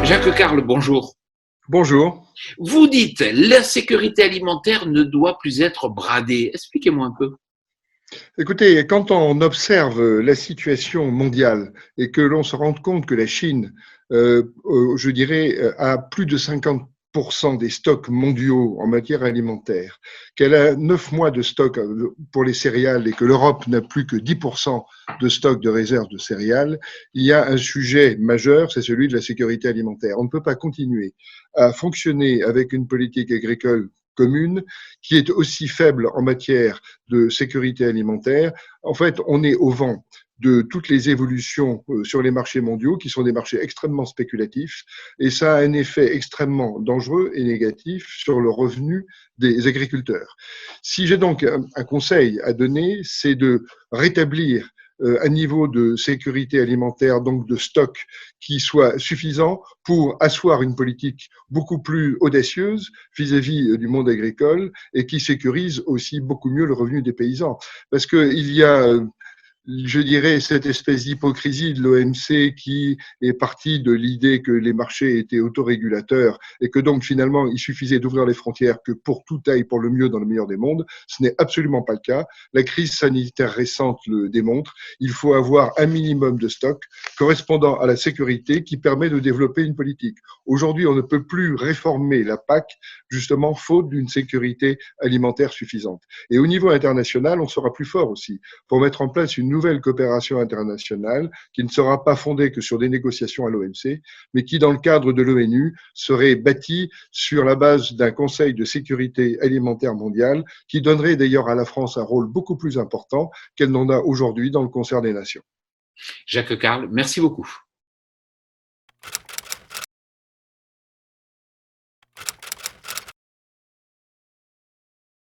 Jacques Carle, bonjour. Bonjour. Vous dites la sécurité alimentaire ne doit plus être bradée. Expliquez-moi un peu. Écoutez, quand on observe la situation mondiale et que l'on se rend compte que la Chine, je dirais, a plus de 50% des stocks mondiaux en matière alimentaire, qu'elle a 9 mois de stock pour les céréales et que l'Europe n'a plus que 10% de stock de réserve de céréales, il y a un sujet majeur, c'est celui de la sécurité alimentaire. On ne peut pas continuer à fonctionner avec une politique agricole commune qui est aussi faible en matière de sécurité alimentaire. En fait, on est au vent de toutes les évolutions sur les marchés mondiaux, qui sont des marchés extrêmement spéculatifs, et ça a un effet extrêmement dangereux et négatif sur le revenu des agriculteurs. Si j'ai donc un conseil à donner, c'est de rétablir un niveau de sécurité alimentaire, donc de stock, qui soit suffisant pour asseoir une politique beaucoup plus audacieuse vis-à-vis du monde agricole et qui sécurise aussi beaucoup mieux le revenu des paysans. Parce qu'il y a, je dirais, cette espèce d'hypocrisie de l'OMC qui est partie de l'idée que les marchés étaient autorégulateurs et que donc finalement il suffisait d'ouvrir les frontières que pour tout aille pour le mieux dans le meilleur des mondes. Ce n'est absolument pas le cas. La crise sanitaire récente le démontre. Il faut avoir un minimum de stock correspondant à la sécurité qui permet de développer une politique. Aujourd'hui, on ne peut plus réformer la PAC justement faute d'une sécurité alimentaire suffisante. Et au niveau international, on sera plus fort aussi pour mettre en place une nouvelle coopération internationale qui ne sera pas fondée que sur des négociations à l'OMC, mais qui, dans le cadre de l'ONU, serait bâtie sur la base d'un Conseil de sécurité alimentaire mondial qui donnerait d'ailleurs à la France un rôle beaucoup plus important qu'elle n'en a aujourd'hui dans le concert des nations. Jacques Carle, merci beaucoup.